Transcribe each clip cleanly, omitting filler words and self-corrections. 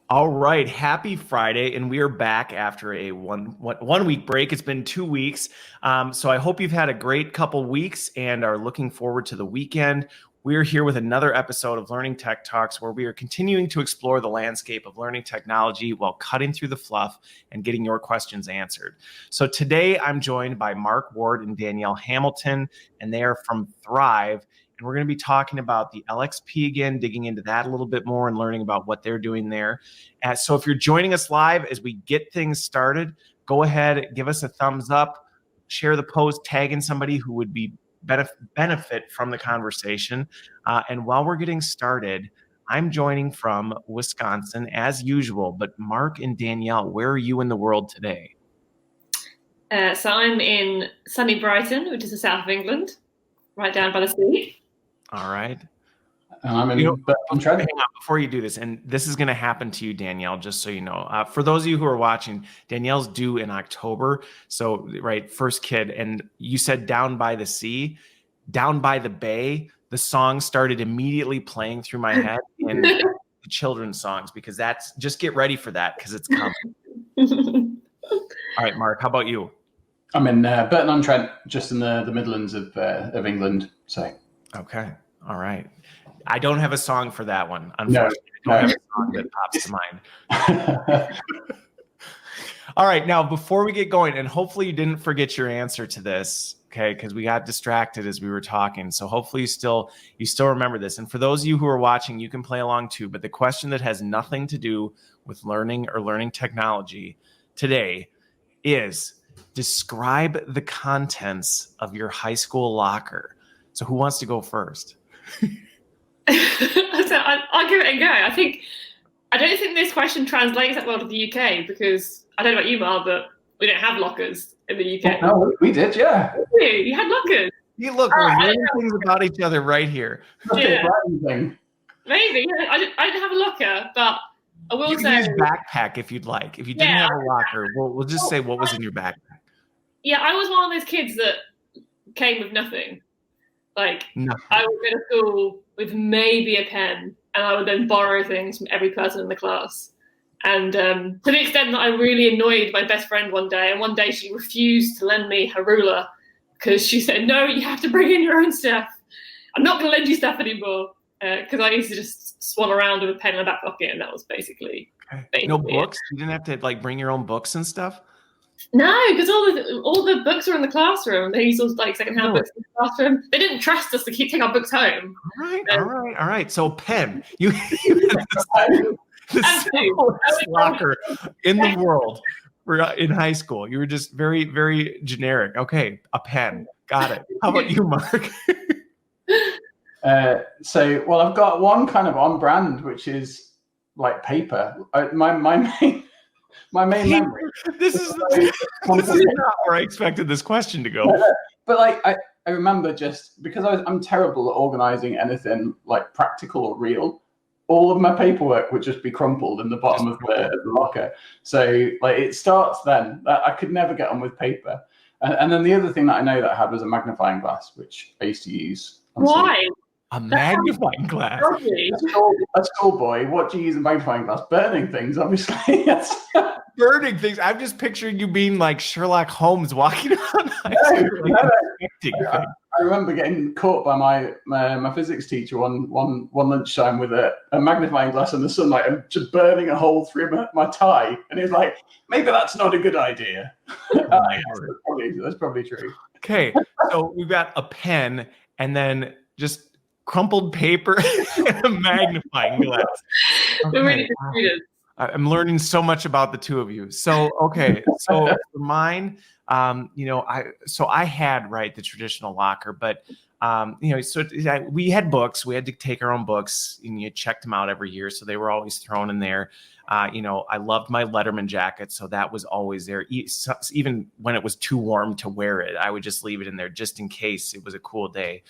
All right, happy Friday, and we are back after a one week break. It's been 2 weeks, so I hope you've had a great couple weeks and are looking forward to the weekend. We're here with another episode of Learning Tech Talks, where we are continuing to explore the landscape of learning technology while cutting through the fluff and getting your questions answered. So today, I'm joined by Mark Ward and Danielle Hamilton, and they are from Thrive. And we're going to be talking about the LXP again, digging into that a little bit more and learning about what they're doing there. So if you're joining us live as we get things started, go ahead, give us a thumbs up, share the post, tag in somebody who would be benefit from the conversation. And while we're getting started, I'm joining from Wisconsin as usual, but Mark and Danielle, where are you in the world today? So I'm in sunny Brighton, which is the south of England, right down by the sea. All right. I'm in. Before you do this, and this is going to happen to you, Danielle, just so you know. For those of you who are watching, Danielle's due in October. So, right, first kid. And you said down by the sea, down by the bay. The song started immediately playing through my head in the children's songs, because that's just get ready for that because it's coming. All right, Mark, how about you? I'm in Burton-on-Trent, just in the Midlands of England. So okay, all right. I don't have a song for that one, unfortunately. I don't have a song that pops to mind. All right, now before we get going, and hopefully you didn't forget your answer to this, okay? Because we got distracted as we were talking. So hopefully you still remember this. And for those of you who are watching, you can play along too. But the question that has nothing to do with learning or learning technology today is: describe the contents of your high school locker. So who wants to go first? I'll give it a go. I don't think this question translates that well to the UK, because I don't know about you, Mark, but we don't have lockers in the UK. Oh, no, we did, yeah. You had lockers. You look, we're learning things about each other right here. Yeah. Maybe. I didn't have a locker, but I will you say... use backpack if you'd like. If you didn't have a locker, we'll just say what was in your backpack. Yeah, I was one of those kids that came with nothing. Nothing. I would go to school with maybe a pen, and I would then borrow things from every person in the class. And to the extent that I really annoyed my best friend one day, and one day she refused to lend me her ruler because she said, "No, you have to bring in your own stuff. I'm not going to lend you stuff anymore." Because I used to just swan around with a pen in my back pocket, and that was basically no books? You didn't have to bring your own books and stuff? No, because all the books were in the classroom. They used secondhand books in the classroom. They didn't trust us to take our books home. All right. So pen. You the simplest locker in the world. In high school, you were just very, very generic. Okay, a pen. Got it. How about you, Mark? Well, I've got one kind of on brand, which is like paper. My main memory. This is not where I expected this question to go. But I remember, just because I'm terrible at organizing anything like practical or real, all of my paperwork would just be crumpled in the bottom of the locker. So it starts then. I could never get on with paper. And then the other thing that I know that I had was a magnifying glass, which I used to use. Why? A magnifying glass. A schoolboy. What do you use a magnifying glass? Burning things, obviously. Burning things. I'm just picturing you being like Sherlock Holmes walking around. I remember getting caught by my physics teacher one lunchtime with a magnifying glass in the sunlight and just burning a hole through my tie. And he was like, "Maybe that's not a good idea." That's probably true. Okay, so we've got a pen and then just crumpled paper and a magnifying glass. Okay. I'm learning so much about the two of you. So, okay. So for mine, I had the traditional locker, but we had books. We had to take our own books, and you checked them out every year, so they were always thrown in there. I loved my Letterman jacket, so that was always there. Even when it was too warm to wear it, I would just leave it in there just in case it was a cool day.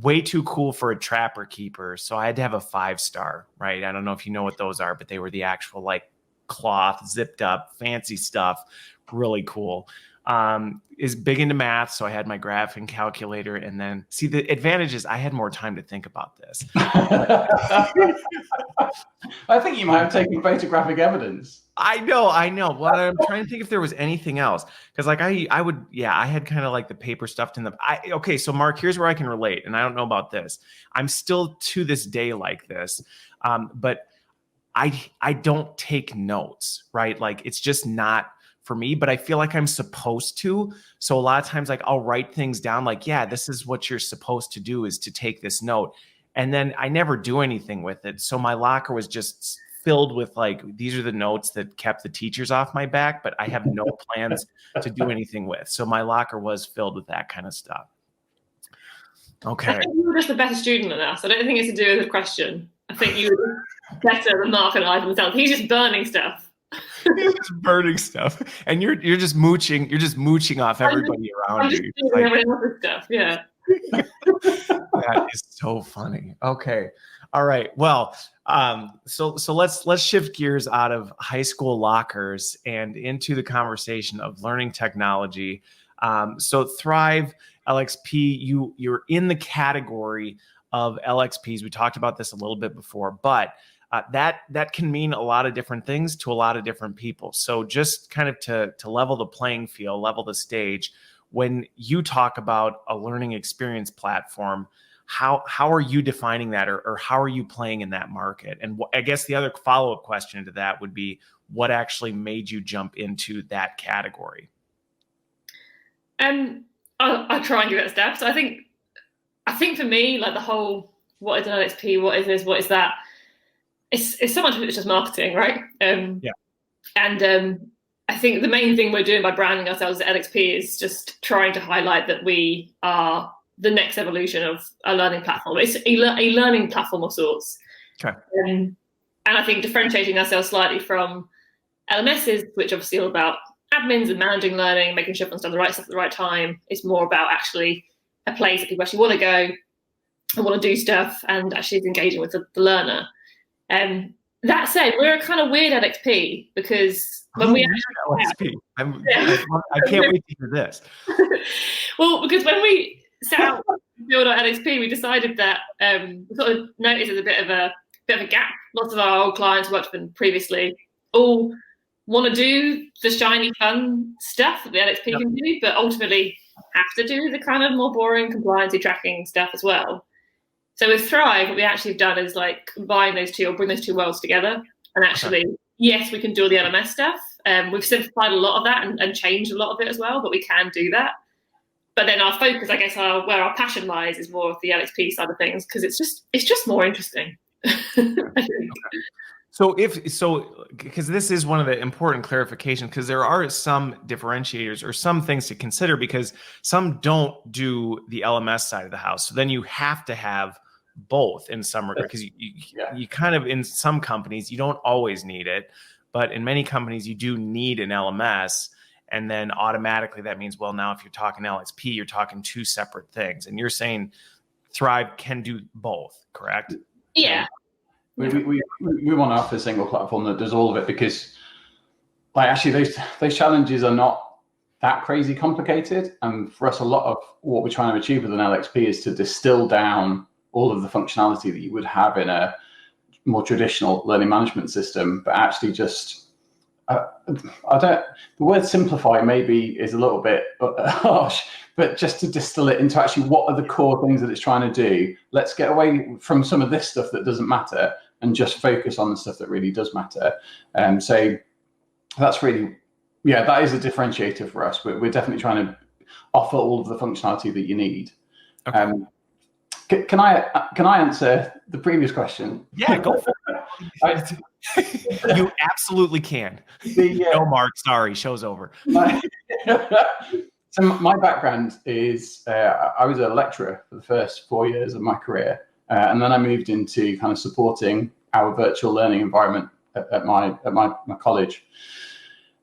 Way too cool for a trapper keeper, so I had to have a 5-star, right? I don't know if you know what those are, but they were the actual cloth, zipped up, fancy stuff, really cool. is big into math. So I had my graphing calculator, and then see the advantage is I had more time to think about this. I think you might have taken photographic evidence. I know. Well, I'm trying to think if there was anything else. Cause like I had kind of like the paper stuffed in okay. So Mark, here's where I can relate. And I don't know about this. I'm still to this day like this. But I don't take notes, right? Like it's just not for me, but I feel like I'm supposed to. So a lot of times, like I'll write things down like, yeah, this is what you're supposed to do, is to take this note. And then I never do anything with it. So my locker was just filled with like, these are the notes that kept the teachers off my back, but I have no plans to do anything with. So my locker was filled with that kind of stuff. Okay. I think you were just a better student than us. I don't think it's to do with the question. I think you were better than Mark and I themselves. He's just burning stuff. He's just burning stuff, and you're just mooching. You're just mooching off everybody around you. Like, everyone else's stuff. Yeah. That is so funny. Okay. All right. Well, so let's shift gears out of high school lockers and into the conversation of learning technology. So Thrive LXP, you're in the category of LXPs. We talked about this a little bit before, but that can mean a lot of different things to a lot of different people. So just kind of to level the playing field, level the stage, when you talk about a learning experience platform, how are you defining that, or how are you playing in that market? And I guess the other follow-up question to that would be, what actually made you jump into that category? I'll try and give it a stab. So I think for me, like the whole, what is an LXP, what is this, what is that? It's so much of it's just marketing, right? And I think the main thing we're doing by branding ourselves as LXP is just trying to highlight that we are the next evolution of a learning platform. It's a learning platform of sorts. Okay. And I think differentiating ourselves slightly from LMSs, which obviously are about admins and managing learning, making sure everyone's done the right stuff at the right time, is more about actually a place that people actually want to go and want to do stuff, and actually is engaging with the learner. That said, we're a kind of weird LXP because when we LXP, I can't wait to hear this. Well, because when we set out to build our LXP, we decided that we sort of noticed there's a bit of a gap. Lots of our old clients worked with them previously all want to do the shiny, fun stuff that the LXP can do, but ultimately have to do the kind of more boring compliance tracking stuff as well. So with Thrive, what we actually have done is like combine those two, or bring those two worlds together. And actually, yes, we can do all the LMS stuff. We've simplified a lot of that and changed a lot of it as well, but we can do that. But then our focus, I guess, where our passion lies is more of the LXP side of things, because it's just more interesting. I think. So because this is one of the important clarifications, because there are some differentiators or some things to consider, because some don't do the LMS side of the house. So then you have to have both in some regard, because you kind of, in some companies, you don't always need it, but in many companies you do need an LMS. And then automatically that means, well, now if you're talking LXP, you're talking two separate things. And you're saying Thrive can do both, correct? Yeah. We want to offer a single platform that does all of it, because like actually those challenges are not that crazy complicated. And for us, a lot of what we're trying to achieve with an LXP is to distill down all of the functionality that you would have in a more traditional learning management system, but actually just the word simplify maybe is a little bit harsh, but just to distill it into actually what are the core things that it's trying to do. Let's get away from some of this stuff that doesn't matter and just focus on the stuff that really does matter. So that's really, that is a differentiator for us. We're definitely trying to offer all of the functionality that you need. Okay. Can I answer the previous question? Yeah, go for it. You absolutely can. No, Mark, sorry, show's over. So my background is I was a lecturer for the first 4 years of my career, and then I moved into kind of supporting our virtual learning environment at my college.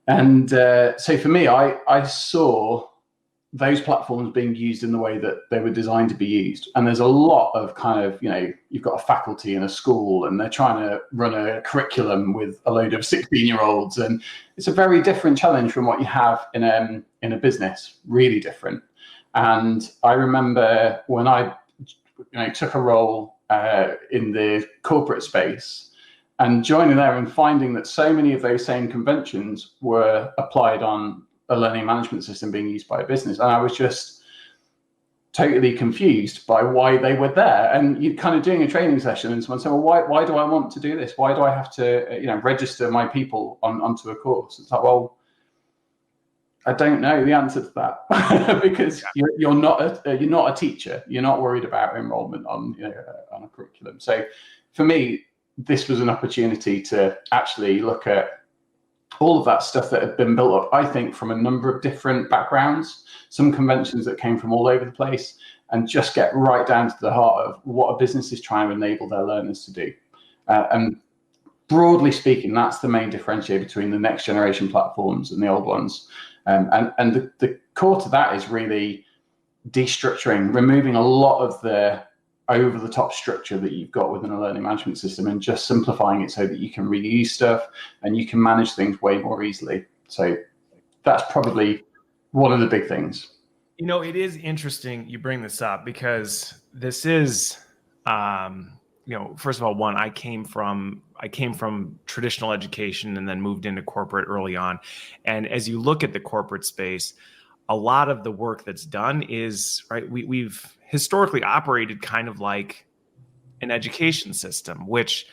And so for me, I saw those platforms being used in the way that they were designed to be used. And there's a lot of kind of, you've got a faculty in a school and they're trying to run a curriculum with a load of 16-year-olds. And it's a very different challenge from what you have in a business, really different. And I remember when I took a role in the corporate space and joining there and finding that so many of those same conventions were applied on a learning management system being used by a business. And I was just totally confused by why they were there. And you're kind of doing a training session and someone said, well, why do I want to do this? Why do I have to register my people onto a course? It's like, well, I don't know the answer to that because you're not a teacher. You're not worried about enrollment on a curriculum. So for me, this was an opportunity to actually look at all of that stuff that had been built up, I think, from a number of different backgrounds, some conventions that came from all over the place, and just get right down to the heart of what a business is trying to enable their learners to do. And broadly speaking, that's the main differentiator between the next generation platforms and the old ones. And the core to that is really destructuring, removing a lot of the over-the-top structure that you've got within a learning management system and just simplifying it so that you can reuse stuff and you can manage things way more easily. So that's probably one of the big things. It is interesting you bring this up because this is, first of all, I came from traditional education and then moved into corporate early on. And as you look at the corporate space, a lot of the work that's done is, right, we've historically operated kind of like an education system, which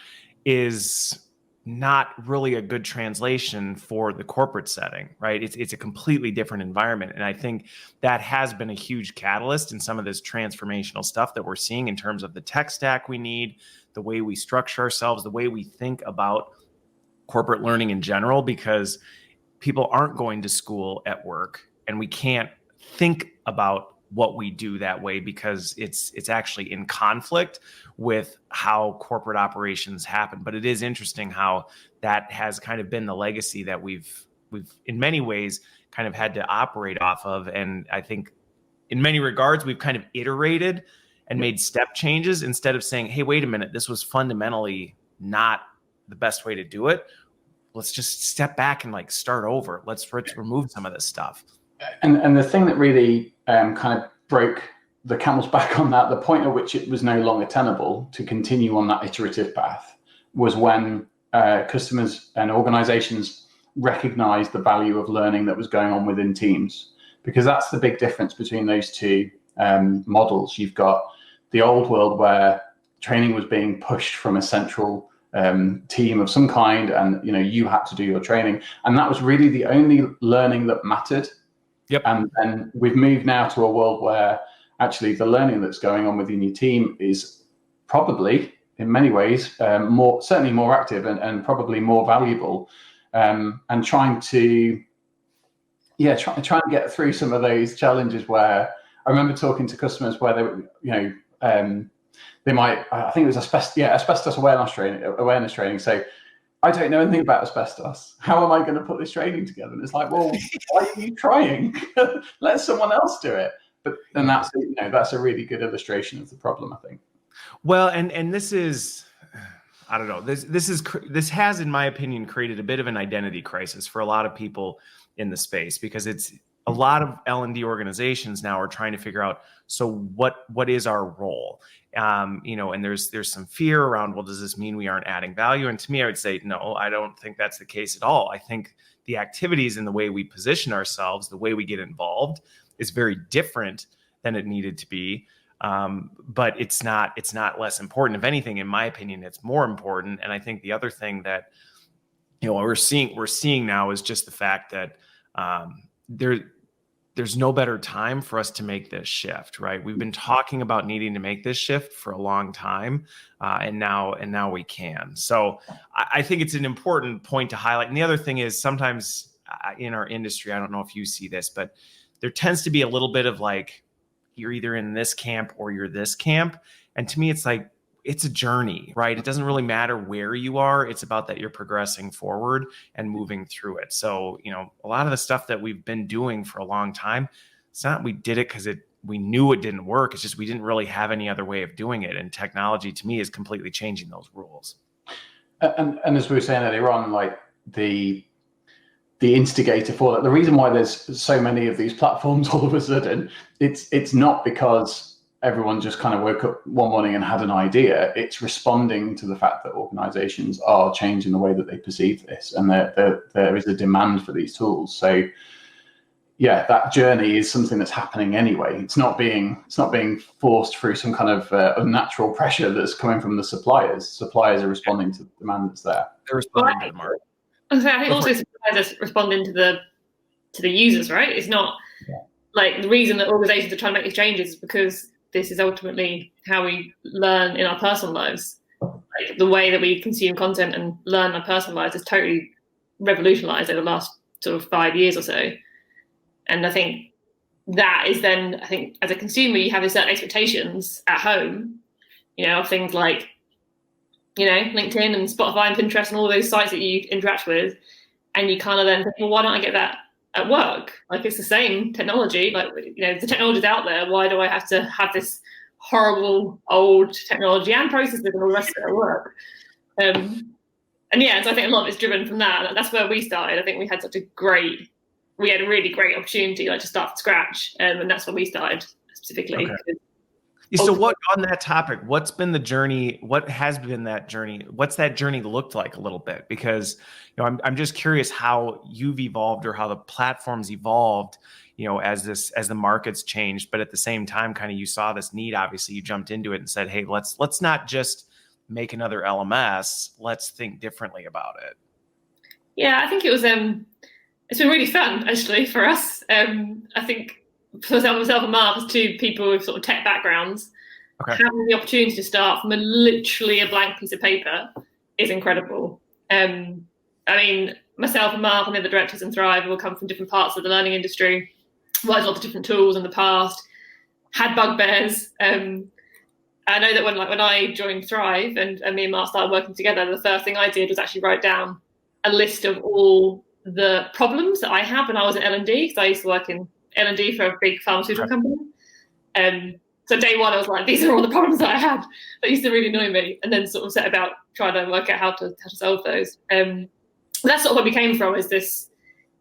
is not really a good translation for the corporate setting, right? It's a completely different environment. And I think that has been a huge catalyst in some of this transformational stuff that we're seeing in terms of the tech stack we need, the way we structure ourselves, the way we think about corporate learning in general, because people aren't going to school at work and we can't think about what we do that way because it's actually in conflict with how corporate operations happen. But it is interesting how that has kind of been the legacy that we've in many ways kind of had to operate off of. And I think in many regards, we've kind of iterated and made step changes instead of saying, hey, wait a minute, this was fundamentally not the best way to do it. Let's just step back and start over. Let's remove some of this stuff. And the thing that really kind of broke the camel's back on that, the point at which it was no longer tenable to continue on that iterative path, was when customers and organizations recognized the value of learning that was going on within teams. Because that's the big difference between those two models. You've got the old world where training was being pushed from a central team of some kind, and you had to do your training, and that was really the only learning that mattered. Yep. And then we've moved now to a world where actually the learning that's going on within your team is probably, in many ways, certainly more active and probably more valuable. And trying to get through some of those challenges where I remember talking to customers where they were, they might, I think it was asbestos awareness training. So I don't know anything about asbestos. How am I going to put this training together? And it's like, well, why are you trying? Let someone else do it. But then that's a really good illustration of the problem, I think. Well, and this is, I don't know, this has, in my opinion, created a bit of an identity crisis for a lot of people in the space, because it's a lot of L&D organizations now are trying to figure out, so what is our role? And there's some fear around, well, does this mean we aren't adding value? And to me, I would say, no, I don't think that's the case at all. I think the activities and the way we position ourselves, the way we get involved is very different than it needed to be. But it's not less important. If anything, in my opinion, it's more important. And I think the other thing that, we're seeing now is just the fact that there's no better time for us to make this shift, right? We've been talking about needing to make this shift for a long time, and now we can. So I think it's an important point to highlight. And the other thing is, sometimes in our industry, I don't know if you see this, but there tends to be a little bit of you're either in this camp or you're this camp. And to me, it's a journey, right? It doesn't really matter where you are. It's about that you're progressing forward and moving through it. So, a lot of the stuff that we've been doing for a long time, it's not we did it because we knew it didn't work. It's just we didn't really have any other way of doing it. And technology, to me, is completely changing those rules. And as we were saying earlier on, like the instigator for that, the reason why there's so many of these platforms all of a sudden, it's not because everyone just kind of woke up one morning and had an idea. It's responding to the fact that organizations are changing the way that they perceive this, and there is a demand for these tools. So yeah, that journey is something that's happening anyway. It's not being forced through some kind of unnatural pressure that's coming from the suppliers. Suppliers are responding to the demand that's there. They're responding to the market. I think also suppliers are responding to the users, right? It's not like the reason that organizations are trying to make these changes is because this is ultimately how we learn in our personal lives. Like the way that we consume content and learn in our personal lives is totally revolutionized over the last sort of 5 years or so. And I think that is then, I think as a consumer, you have these certain expectations at home, of things like, LinkedIn and Spotify and Pinterest and all those sites that you interact with. And you kind of then think, well, why don't I get that at work? Like it's the same technology, like, the technology's out there. Why do I have to have this horrible old technology and processes and all the rest of it at work? So I think a lot of it's driven from that. That's where we started. I think we had a really great opportunity, like to start from scratch, and that's when we started specifically. Okay. So what on that topic, what's been the journey? What has been that journey? What's that journey looked like a little bit? Because, I'm just curious how you've evolved or how the platforms evolved, as the markets changed, but at the same time, kind of you saw this need, obviously you jumped into it and said, hey, let's not just make another LMS. Let's think differently about it. Yeah, I think it was, it's been really fun actually for us. I think for myself and Mark, as two people with sort of tech backgrounds, having the opportunity to start from literally a blank piece of paper is incredible. Myself and Mark and the other directors in Thrive have all come from different parts of the learning industry, worked lots of different tools in the past, had bugbears. I know that when I joined Thrive and me and Mark started working together, the first thing I did was actually write down a list of all the problems that I had when I was at L&D, because I used to work in L&D for a big pharmaceutical company. So day one, I was like, these are all the problems that I had that used to really annoy me, and then sort of set about trying to work out how to solve those. That's sort of where we came from, is this,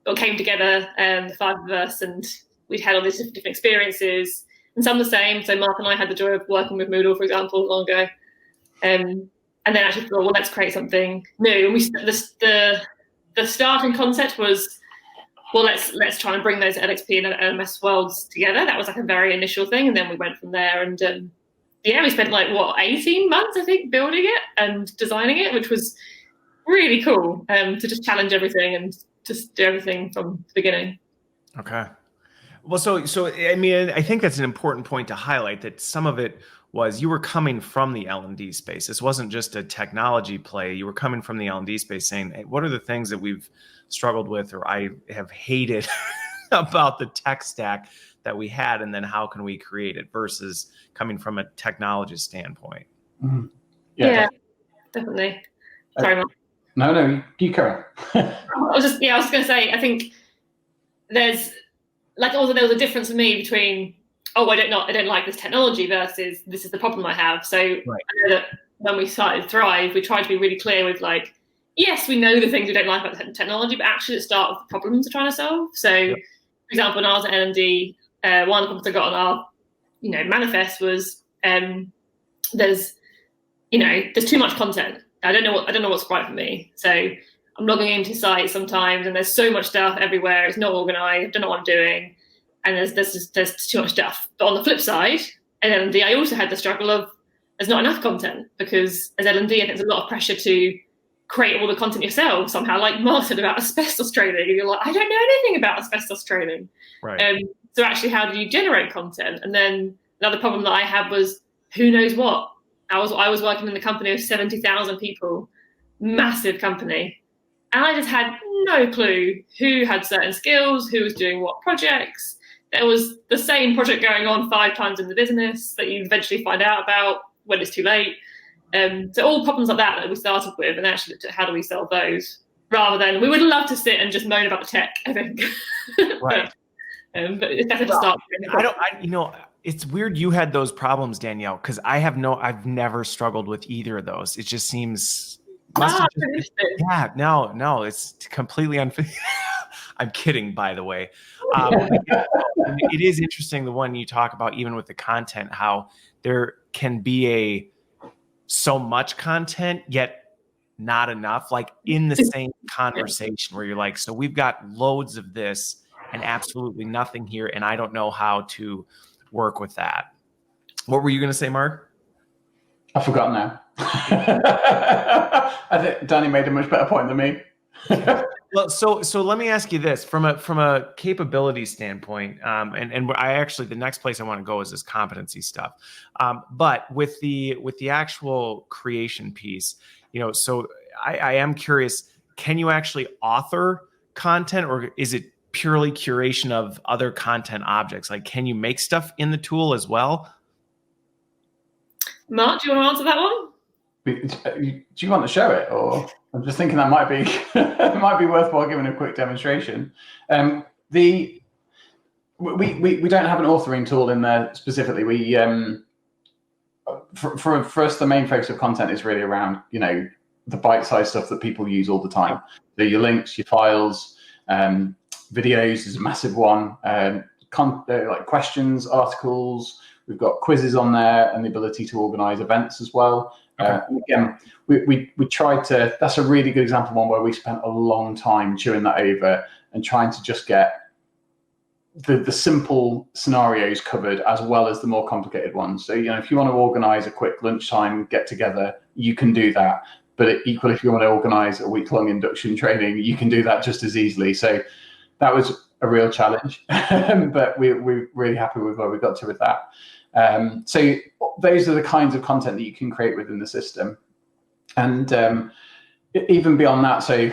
it came together, the five of us, and we'd had all these different experiences, and some the same. So Mark and I had the joy of working with Moodle, for example, long ago. And then actually thought, well, let's create something new. And the starting concept was, well, let's try and bring those LXP and LMS worlds together. That was like a very initial thing, and then we went from there. And we spent 18 months, I think, building it and designing it, which was really cool, to just challenge everything and just do everything from the beginning. Okay. Well, so I think that's an important point to highlight, that some of it was you were coming from the L&D space. This wasn't just a technology play. You were coming from the L&D space saying, hey, what are the things that we've struggled with or I have hated about the tech stack that we had, and then how can we create it, versus coming from a technologist standpoint? Mm-hmm. Yeah, definitely. Sorry, Mark. No, you carry on. I was just going to say, I think there's also there was a difference for me between, I don't like this technology versus this is the problem I have. So right. I know that when we started Thrive, we tried to be really clear with yes, we know the things we don't like about the technology, but actually let's start with the problems we're trying to solve. So, for example, when I was at L&D, one of the problems I got on our, manifest was there's too much content. I don't know what's right for me. So I'm logging into sites sometimes, and there's so much stuff everywhere. It's not organized. I don't know what I'm doing, and there's too much stuff. But on the flip side, at L&D, I also had the struggle of there's not enough content, because as L&D, I think there's a lot of pressure to create all the content yourself somehow. Like Mark said about asbestos training, and you're like, I don't know anything about asbestos training. Right. So actually, how do you generate content? And then another problem that I had was who knows what. I was working in a company of 70,000 people, massive company, and I just had no clue who had certain skills, who was doing what projects. There was the same project going on 5 times in the business that you eventually find out about when it's too late. So all problems like that we started with, and actually looked at how do we solve those, rather than we would love to sit and just moan about the tech, I think. Right. But it's better to start. It's weird you had those problems, Danielle, because I've never struggled with either of those. It just seems no, it's completely unfair. I'm kidding, by the way. It is interesting, the one you talk about, even with the content, how there can be so much content, yet not enough, like in the same conversation where you're like, so we've got loads of this and absolutely nothing here, and I don't know how to work with that. What were you going to say, Mark? I've forgotten now. I think Danny made a much better point than me. Well, so let me ask you this from a capability standpoint, and I actually, the next place I want to go is this competency stuff, but with the actual creation piece, so I am curious, can you actually author content, or is it purely curation of other content objects? Like, can you make stuff in the tool as well? Mark, do you want to answer that one? Do you want to show it, or I'm just thinking that might be it might be worthwhile giving a quick demonstration. We don't have an authoring tool in there specifically. We for us, the main focus of content is really around the bite-sized stuff that people use all the time. So your links, your files, videos is a massive one. Like questions, articles. We've got quizzes on there and the ability to organize events as well. Okay. Again, we tried to, that's a really good example, one where we spent a long time chewing that over and trying to just get the simple scenarios covered as well as the more complicated ones. So, if you want to organize a quick lunchtime get together, you can do that. But equally, if you want to organize a week-long induction training, you can do that just as easily. So that was a real challenge, but we're really happy with where we got to with that. So those are the kinds of content that you can create within the system. And even beyond that, so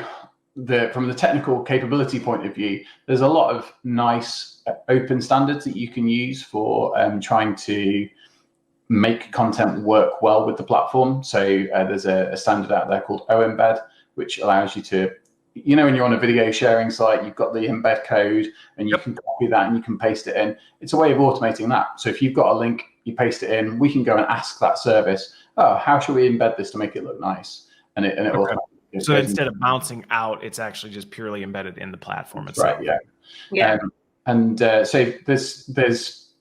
from the technical capability point of view, there's a lot of nice open standards that you can use for trying to make content work well with the platform. So there's a standard out there called OEmbed, which allows you to, when you're on a video sharing site, you've got the embed code and you can copy that and you can paste it in. It's a way of automating that. So if you've got a link, you paste it in, we can go and ask that service, how should we embed this to make it look nice? And it automatically. So instead of bouncing out, it's actually just purely embedded in the platform itself. Right, yeah. So there's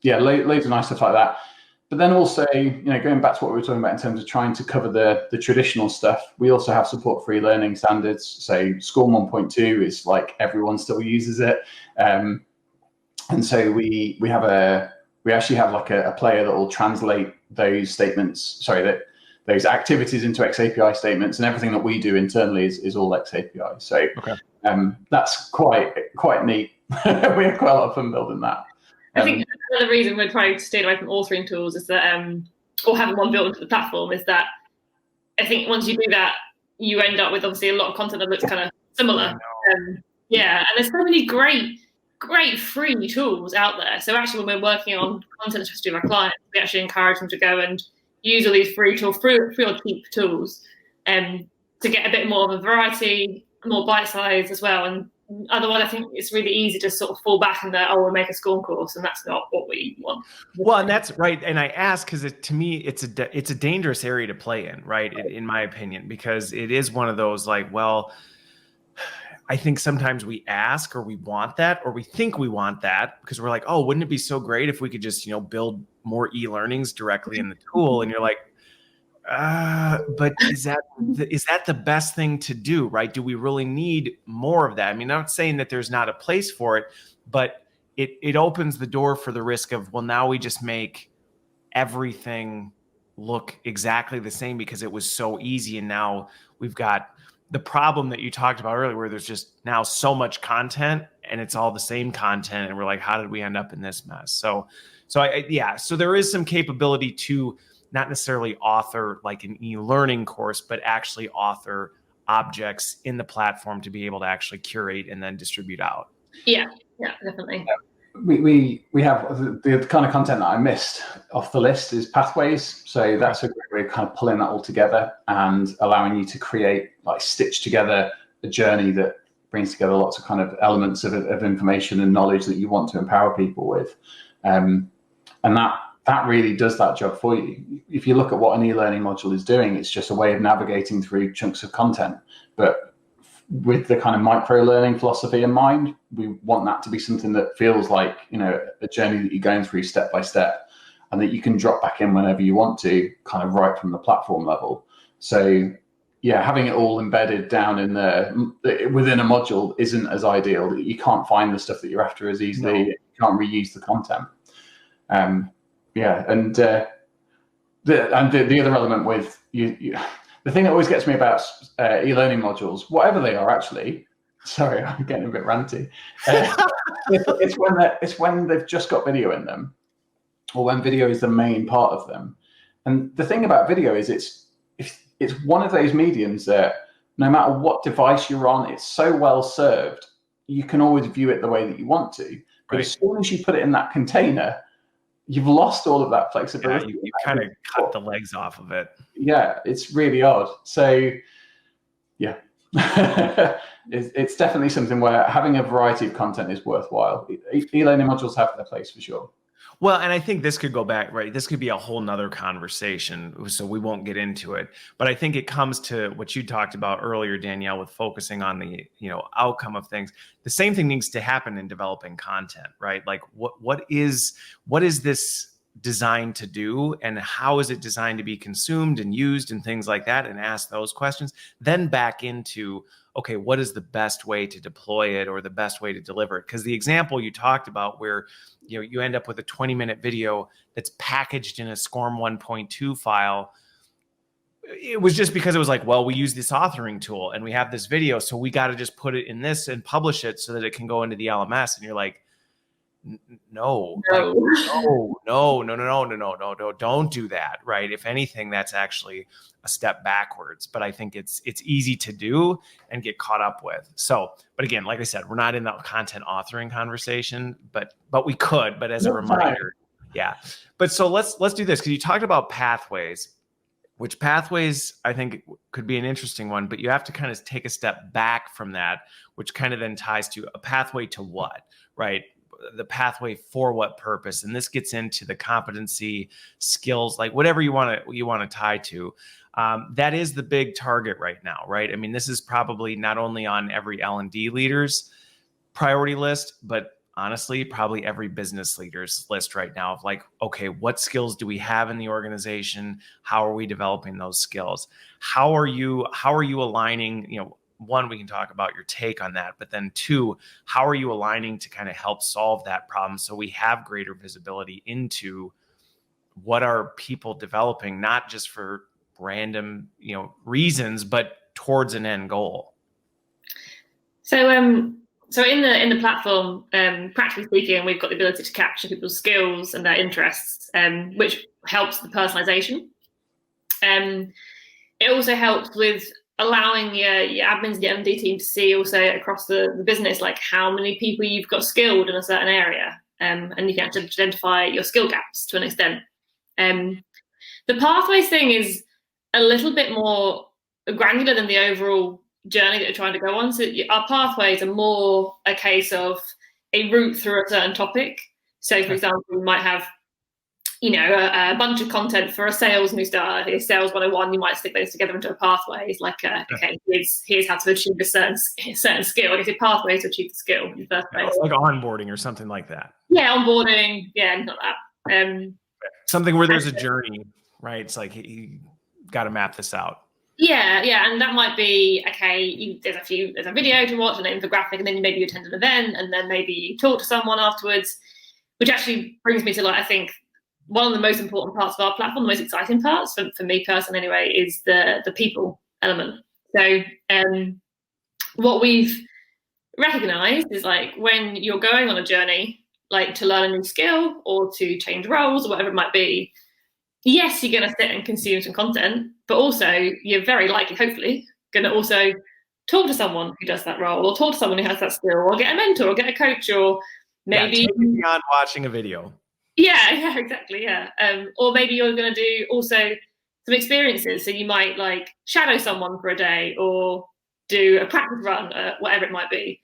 loads of nice stuff like that. But then also, going back to what we were talking about in terms of trying to cover the traditional stuff, we also have support for e-learning standards. So Scorm 1.2 is like everyone still uses it. And so we actually have like a player that will translate those those activities into XAPI statements, and everything that we do internally is all XAPI. So that's quite neat. We have quite a lot of fun building that. I think another reason we're trying to stay away from authoring tools is that, or having one built into the platform, is that I think once you do that, you end up with obviously a lot of content that looks kind of similar. And there's so many great free tools out there. So actually, when we're working on content strategy with our clients, we actually encourage them to go and use all these free or cheap tools, to get a bit more of a variety, more bite size as well. And otherwise, I think it's really easy to sort of fall back and we'll make a Scorm course, and that's not what we want. Well, and that's right. And I ask because to me, it's a dangerous area to play in, right? In my opinion, because it is one of those like, well, I think sometimes we ask or we want that, or we think we want that because we're like, oh, wouldn't it be so great if we could just, build more e-learnings directly in the tool? And you're like, but is that the best thing to do, right? Do we really need more of that? I mean, I'm not saying that there's not a place for it, but it opens the door for the risk of, well, now we just make everything look exactly the same because it was so easy. And now we've got the problem that you talked about earlier, where there's just now so much content and it's all the same content. And we're like, how did we end up in this mess? So there is some capability to not necessarily author like an e-learning course, but actually author objects in the platform to be able to actually curate and then distribute out. Yeah, definitely. We have the kind of content that I missed off the list is pathways. So that's a great way of kind of pulling that all together and allowing you to create, like, stitch together a journey that brings together lots of kind of elements of information and knowledge that you want to empower people with. And that really does that job for you. If you look at what an e-learning module is doing, it's just a way of navigating through chunks of content. But with the kind of micro-learning philosophy in mind, we want that to be something that feels like, you know, a journey that you're going through step by step, and that you can drop back in whenever you want to, kind of right from the platform level. So yeah, having it all embedded down in there within a module isn't as ideal. You can't find the stuff that you're after as easily. No. You can't reuse the content. The other element with you, the thing that always gets me about e-learning modules, whatever they are actually, sorry, I'm getting a bit ranty. It's when they've just got video in them, or when video is the main part of them. And the thing about video is it's one of those mediums that no matter what device you're on, it's so well served, you can always view it the way that you want to. But as soon as you put it in that container, you've lost all of that flexibility. Yeah, you kind of cut the legs off of it. Yeah, it's really odd. So yeah, it's definitely something where having a variety of content is worthwhile. E-learning modules have their place for sure. Well, and I think this could go back, right? This could be a whole nother conversation, so we won't get into it. But I think it comes to what you talked about earlier, Danielle, with focusing on the, you know, outcome of things. The same thing needs to happen in developing content, right? Like what is this designed to do, and how is it designed to be consumed and used and things like that, and ask those questions. Then back into, okay, what is the best way to deploy it, or the best way to deliver it? Because the example you talked about where, you know, you end up with a 20-minute video that's packaged in a SCORM 1.2 file, it was just because it was like, well, we use this authoring tool and we have this video, so we got to just put it in this and publish it so that it can go into the LMS. And you're like, no, don't do that, right? If anything, that's actually a step backwards. But I think it's easy to do and get caught up with. So, but again, like I said, we're not in the content authoring conversation, but we could. But as a reminder, yeah. But so let's do this, because you talked about pathways, which pathways I think could be an interesting one. But you have to kind of take a step back from that, which kind of then ties to a pathway to what, right? The pathway for what purpose? And this gets into the competency, skills, like whatever you want to tie to. That is the big target right now, right? I mean, this is probably not only on every L&D leader's priority list, but honestly, probably every business leader's list right now of like, okay, what skills do we have in the organization? How are we developing those skills? How are you aligning, you know, one, we can talk about your take on that, but then two, how are you aligning to kind of help solve that problem so we have greater visibility into what are people developing, not just for random, you know, reasons, but towards an end goal? So so in the platform, practically speaking, we've got the ability to capture people's skills and their interests, which helps the personalization. It also helps with allowing your admins, the MD team, to see also across the business, like how many people you've got skilled in a certain area, and you can actually identify your skill gaps to an extent. The pathways thing is a little bit more granular than the overall journey that you're trying to go on. So our pathways are more a case of a route through a certain topic. So, for example, we might have, you know, a bunch of content for a sales new starter, sales 101, you might stick those together into a pathway. It's like, okay, here's how to achieve a certain skill. I guess a pathway to achieve the skill in the first place. Like onboarding or something like that. Yeah, onboarding. Yeah, not that. Something where there's a journey, right? It's like, you got to map this out. Yeah, and that might be, okay, there's a video to watch, an infographic, and then maybe you attend an event, and then maybe you talk to someone afterwards, which actually brings me to, like, I think, one of the most important parts of our platform, the most exciting parts for me personally anyway, is the people element. So what we've recognized is, like, when you're going on a journey, like to learn a new skill or to change roles or whatever it might be, yes, you're going to sit and consume some content, but also you're very likely, hopefully, going to also talk to someone who does that role, or talk to someone who has that skill, or get a mentor, or get a coach, or maybe beyond watching a video. Yeah, exactly. Yeah. Or maybe you're going to do also some experiences. So you might like shadow someone for a day, or do a practice run, whatever it might be.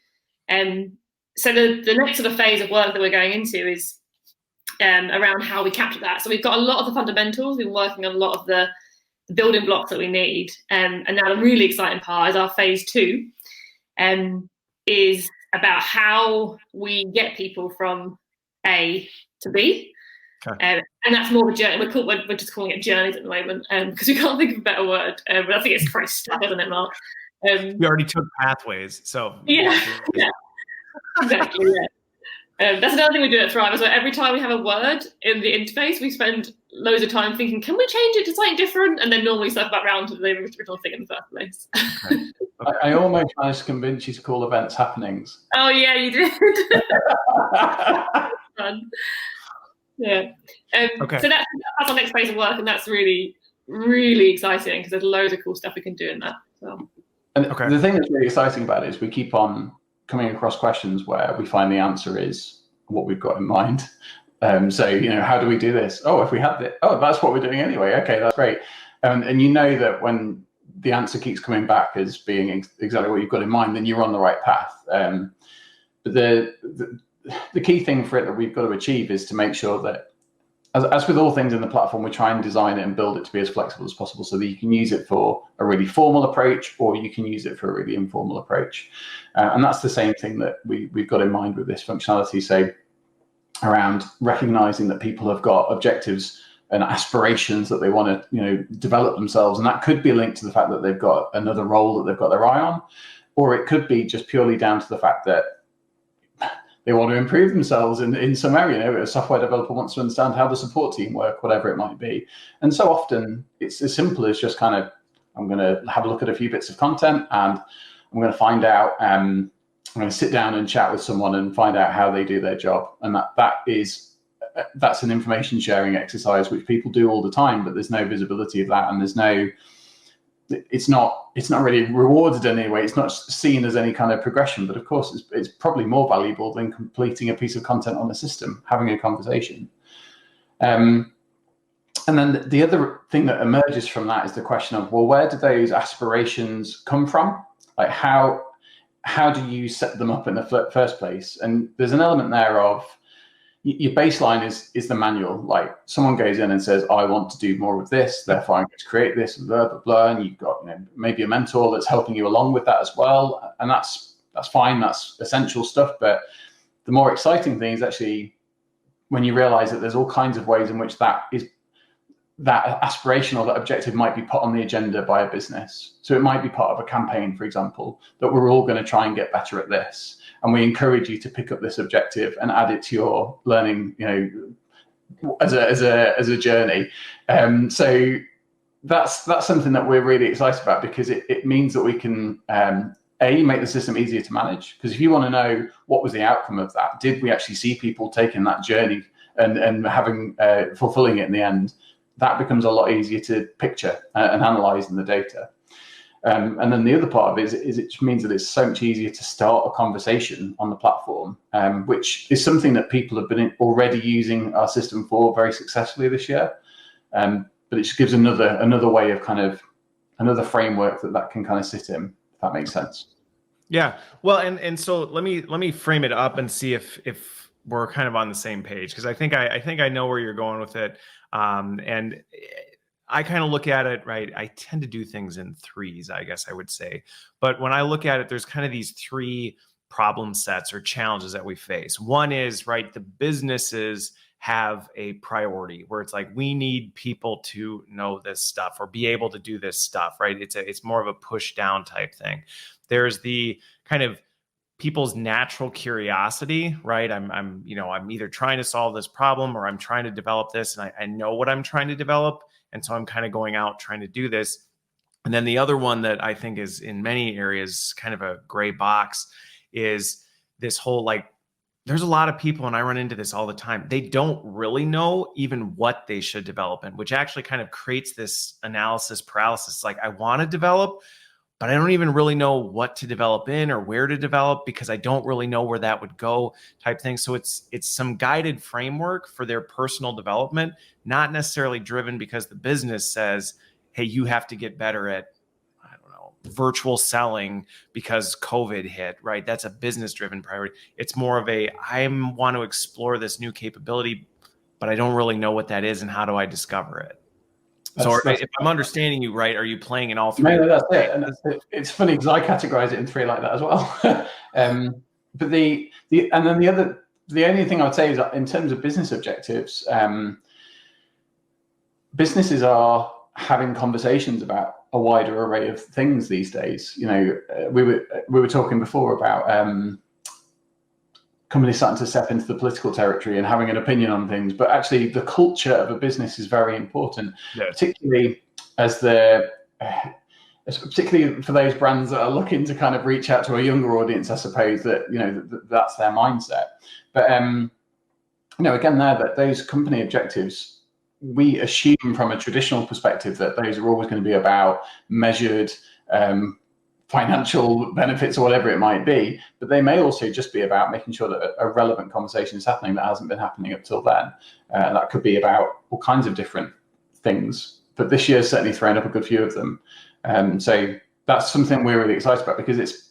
So the next sort of phase of work that we're going into is around how we capture that. So we've got a lot of the fundamentals. We've been working on a lot of the building blocks that we need. And now the really exciting part is our phase 2 is about how we get people from A to B. Okay. And that's more of a journey. We're just calling it journeys at the moment because we can't think of a better word. But I think it's pretty stuck, isn't it, Mark? We already took pathways, so yeah. Exactly. Yeah. That's another thing we do at Thrive. So every time we have a word in the interface, we spend loads of time thinking, can we change it to something different? And then normally circle back round to the original thing in the first place. Okay. I almost managed to convince you to call events happenings. Oh yeah, you did. Fun. Yeah. Okay. So that's our next phase of work, and that's really, really exciting because there's loads of cool stuff we can do in that. So. And the thing that's really exciting about it is we keep on coming across questions where we find the answer is what we've got in mind. So, you know, how do we do this? Oh, if we had this, oh, that's what we're doing anyway. Okay, that's great. And you know that when the answer keeps coming back as being exactly what you've got in mind, then you're on the right path. But the key thing for it that we've got to achieve is to make sure that, as with all things in the platform, we try and design it and build it to be as flexible as possible so that you can use it for a really formal approach or you can use it for a really informal approach. And that's the same thing that we've got in mind with this functionality. So around recognizing that people have got objectives and aspirations that they want to, you know, develop themselves. And that could be linked to the fact that they've got another role that they've got their eye on, or it could be just purely down to the fact that they want to improve themselves in some area. You know, a software developer wants to understand how the support team work, whatever it might be. And so often it's as simple as just kind of, I'm going to have a look at a few bits of content and I'm going to find out, I'm going to sit down and chat with someone and find out how they do their job. And that's an information sharing exercise, which people do all the time, but there's no visibility of that. And it's not really rewarded in any way. It's not seen as any kind of progression, but of course it's probably more valuable than completing a piece of content on a system, having a conversation. And then the other thing that emerges from that is the question of, well, where do those aspirations come from? Like how do you set them up in the first place? And there's an element there of, your baseline is the manual. Like someone goes in and says, I want to do more of this, therefore I'm going to create this, blah, blah, blah. And you've got, you know, maybe a mentor that's helping you along with that as well. And that's fine. That's essential stuff. But the more exciting thing is actually when you realize that there's all kinds of ways in which that aspiration or that objective might be put on the agenda by a business. So it might be part of a campaign, for example, that we're all going to try and get better at this. And we encourage you to pick up this objective and add it to your learning, you know, as a journey. So that's something that we're really excited about, because it means that we can make the system easier to manage. Because if you want to know what was the outcome of that, did we actually see people taking that journey and having fulfilling it in the end? That becomes a lot easier to picture and analyze in the data. And then the other part of it is it means that it's so much easier to start a conversation on the platform, which is something that people have been already using our system for very successfully this year. But it just gives another way of kind of another framework that can kind of sit in, if that makes sense. Yeah. Well, and so let me frame it up and see if we're kind of on the same page, because I think I know where you're going with it. And I kind of look at it, right? I tend to do things in threes, I guess I would say. But when I look at it, there's kind of these three problem sets or challenges that we face. One is, right, the businesses have a priority where it's like, we need people to know this stuff or be able to do this stuff, right? It's more of a push down type thing. There's the kind of people's natural curiosity, right? I'm either trying to solve this problem or I'm trying to develop this, and I know what I'm trying to develop. And so I'm kind of going out trying to do this. And then the other one that I think is in many areas kind of a gray box is this whole, like, there's a lot of people, and I run into this all the time, they don't really know even what they should develop in, which actually kind of creates this analysis paralysis. Like, I want to develop, but I don't even really know what to develop in or where to develop because I don't really know where that would go type thing. So it's some guided framework for their personal development, not necessarily driven because the business says, hey, you have to get better at, I don't know, virtual selling because COVID hit, right? That's a business driven priority. It's more of I want to explore this new capability, but I don't really know what that is and how do I discover it? If I'm understanding you right, are you playing in all three? No, that's it. And it's funny because I categorize it in three like that as well. But the only thing I would say is that in terms of business objectives, businesses are having conversations about a wider array of things these days. You know, we were talking before about companies starting to step into the political territory and having an opinion on things, but actually the culture of a business is very important, particularly particularly for those brands that are looking to kind of reach out to a younger audience. I suppose that, you know, that's their mindset. But you know, again, those company objectives, we assume from a traditional perspective that those are always going to be about measured financial benefits or whatever it might be, but they may also just be about making sure that a relevant conversation is happening that hasn't been happening up till then. That could be about all kinds of different things, but this year's certainly thrown up a good few of them. So that's something we're really excited about because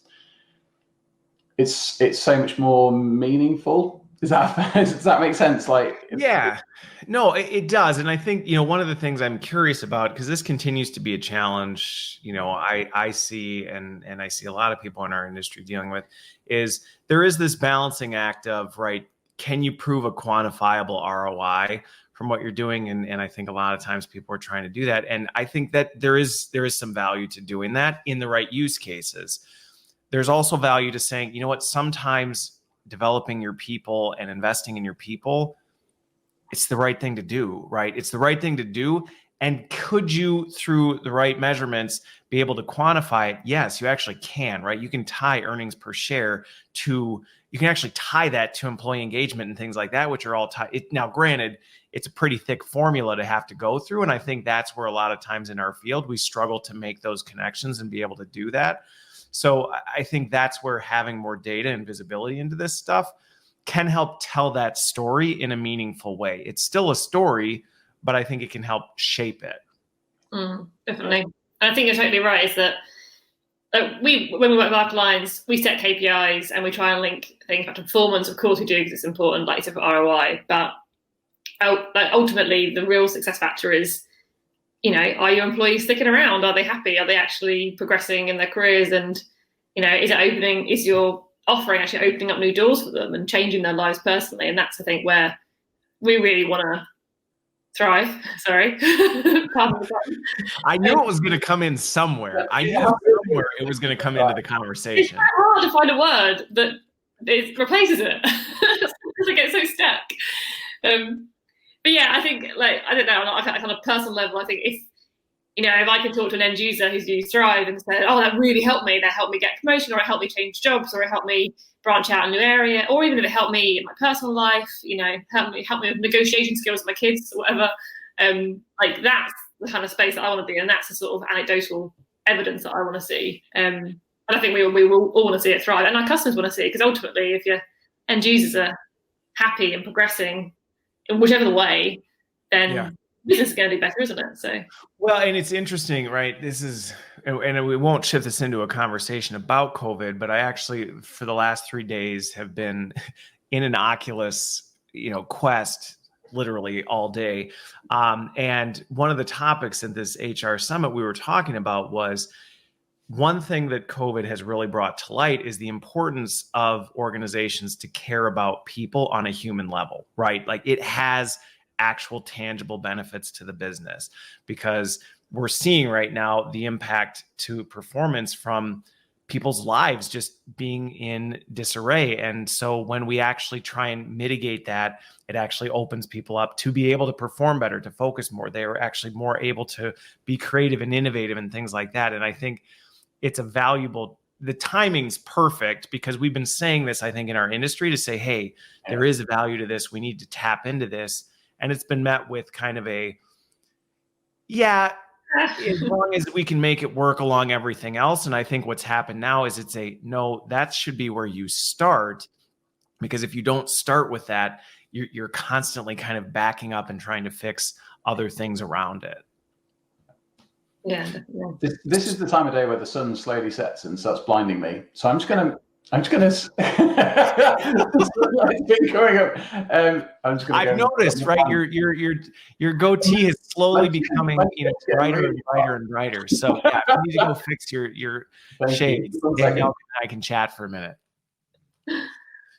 it's so much more meaningful. Does that make sense? Yeah, no, it does. And I think, you know, one of the things I'm curious about, because this continues to be a challenge, you know, I see, and I see a lot of people in our industry dealing with, is there is this balancing act of, right, can you prove a quantifiable ROI from what you're doing? And I think a lot of times people are trying to do that. And I think that there is some value to doing that in the right use cases. There's also value to saying, you know what, sometimes developing your people and investing in your people, it's the right thing to do, right? It's the right thing to do. And could you, through the right measurements, be able to quantify it? Yes, you actually can, right? You can tie earnings per share you can actually tie that to employee engagement and things like that, which are all tied. Now, granted, it's a pretty thick formula to have to go through. And I think that's where a lot of times in our field, we struggle to make those connections and be able to do that. So I think that's where having more data and visibility into this stuff can help tell that story in a meaningful way. It's still a story, but I think it can help shape it. Definitely. I think you're totally right. Is that when we work with our clients, we set KPIs and we try and link things back to performance. Of course we do, because it's important, like you said, for ROI. But ultimately, the real success factor is, you know, are your employees sticking around? Are they happy? Are they actually progressing in their careers? And, you know, is your offering actually opening up new doors for them and changing their lives personally? And that's, I think, where we really want to thrive. Sorry. I knew it was going to come in somewhere. I knew somewhere it was going to come into the conversation. It's hard to find a word that it replaces it because it gets so stuck. But yeah, I think, like, I don't know, on a personal level, I think if I could talk to an end user who's used Thrive and said, oh, that really helped me, that helped me get a promotion, or it helped me change jobs, or it helped me branch out a new area, or even if it helped me in my personal life, you know, help me with negotiation skills with my kids or whatever, like that's the kind of space that I want to be in. That's the sort of anecdotal evidence that I want to see. And I think we will all want to see it thrive, and our customers want to see it, because ultimately if your end users are happy and progressing in whichever way, then business is going to do better, isn't it? So, well, and it's interesting, right? This is, and we won't shift this into a conversation about COVID, but I actually, for the last 3 days, have been in an Oculus, Quest, literally all day. And one of the topics at this HR summit we were talking about was, one thing that COVID has really brought to light is the importance of organizations to care about people on a human level, right? Like, it has actual tangible benefits to the business, because we're seeing right now the impact to performance from people's lives just being in disarray. And so when we actually try and mitigate that, it actually opens people up to be able to perform better, to focus more. They are actually more able to be creative and innovative and things like that. And I think it's the timing's perfect, because we've been saying this, I think, in our industry, to say, hey, there is a value to this. We need to tap into this. And it's been met with kind of as long as we can make it work along everything else. And I think what's happened now is no, that should be where you start, because if you don't start with that, you're constantly kind of backing up and trying to fix other things around it. Yeah, definitely. This is the time of day where the sun slowly sets and starts blinding me. So I'm just gonna. It's been going up. I'm just gonna I've go. noticed, right? Your goatee is slowly becoming, brighter and brighter and brighter. So yeah, if you need to go fix your shades, Danielle and I can chat for a minute.